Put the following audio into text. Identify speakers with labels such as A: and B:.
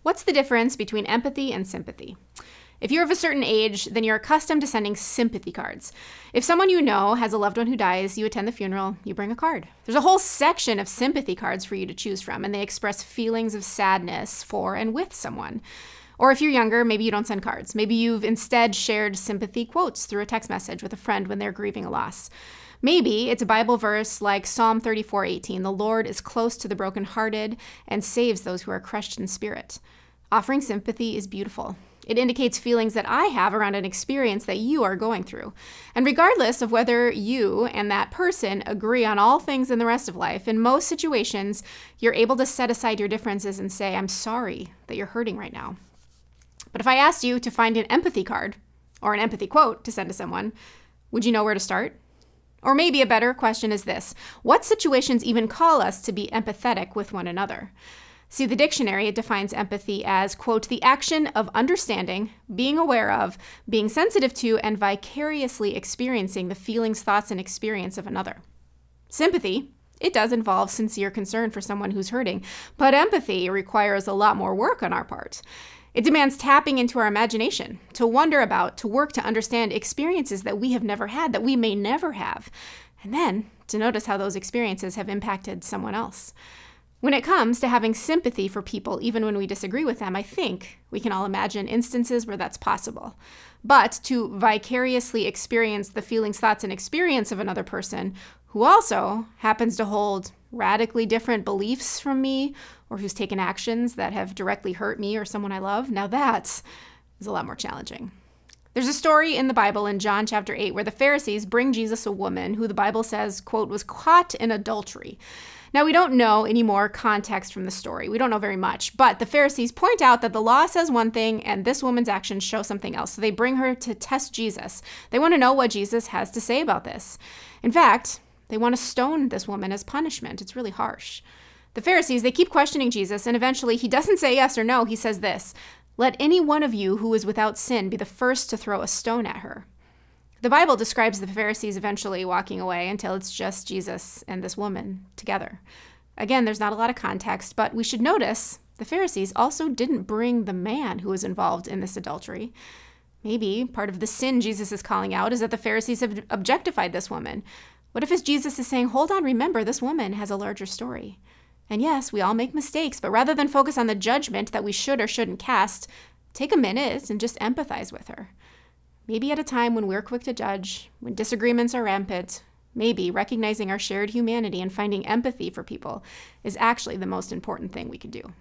A: What's the difference between empathy and sympathy? If you're of a certain age, then you're accustomed to sending sympathy cards. If someone you know has a loved one who dies, you attend the funeral, you bring a card. There's a whole section of sympathy cards for you to choose from, and they express feelings of sadness for and with someone. Or if you're younger, maybe you don't send cards. Maybe you've instead shared sympathy quotes through a text message with a friend when they're grieving a loss. Maybe it's a Bible verse like Psalm 34:18, "The Lord is close to the brokenhearted and saves those who are crushed in spirit." Offering sympathy is beautiful. It indicates feelings that I have around an experience that you are going through. And regardless of whether you and that person agree on all things in the rest of life, in most situations, you're able to set aside your differences and say, "I'm sorry that you're hurting right now." But if I asked you to find an empathy card or an empathy quote to send to someone, would you know where to start? Or maybe a better question is this: what situations even call us to be empathetic with one another? See, the dictionary, it defines empathy as, quote, "the action of understanding, being aware of, being sensitive to, and vicariously experiencing the feelings, thoughts, and experience of another." Sympathy, it does involve sincere concern for someone who's hurting, but empathy requires a lot more work on our part. It demands tapping into our imagination, to wonder about, to work to understand experiences that we have never had, that we may never have, and then to notice how those experiences have impacted someone else. When it comes to having sympathy for people, even when we disagree with them, I think we can all imagine instances where that's possible. But to vicariously experience the feelings, thoughts, and experience of another person who also happens to hold radically different beliefs from me, or who's taken actions that have directly hurt me or someone I love, now that is a lot more challenging. There's a story in the Bible in John chapter 8 where the Pharisees bring Jesus a woman who the Bible says, quote, "was caught in adultery." Now, we don't know any more context from the story. We don't know very much, but the Pharisees point out that the law says one thing and this woman's actions show something else. So they bring her to test Jesus. They want to know what Jesus has to say about this. In fact, they want to stone this woman as punishment. It's really harsh. The Pharisees, they keep questioning Jesus, and eventually he doesn't say yes or no. He says this: "Let any one of you who is without sin be the first to throw a stone at her." The Bible describes the Pharisees eventually walking away until it's just Jesus and this woman together. Again, there's not a lot of context, but we should notice the Pharisees also didn't bring the man who was involved in this adultery. Maybe part of the sin Jesus is calling out is that the Pharisees have objectified this woman. What if Jesus is saying, hold on, remember, this woman has a larger story. And yes, we all make mistakes, but rather than focus on the judgment that we should or shouldn't cast, take a minute and just empathize with her. Maybe at a time when we're quick to judge, when disagreements are rampant, maybe recognizing our shared humanity and finding empathy for people is actually the most important thing we could do.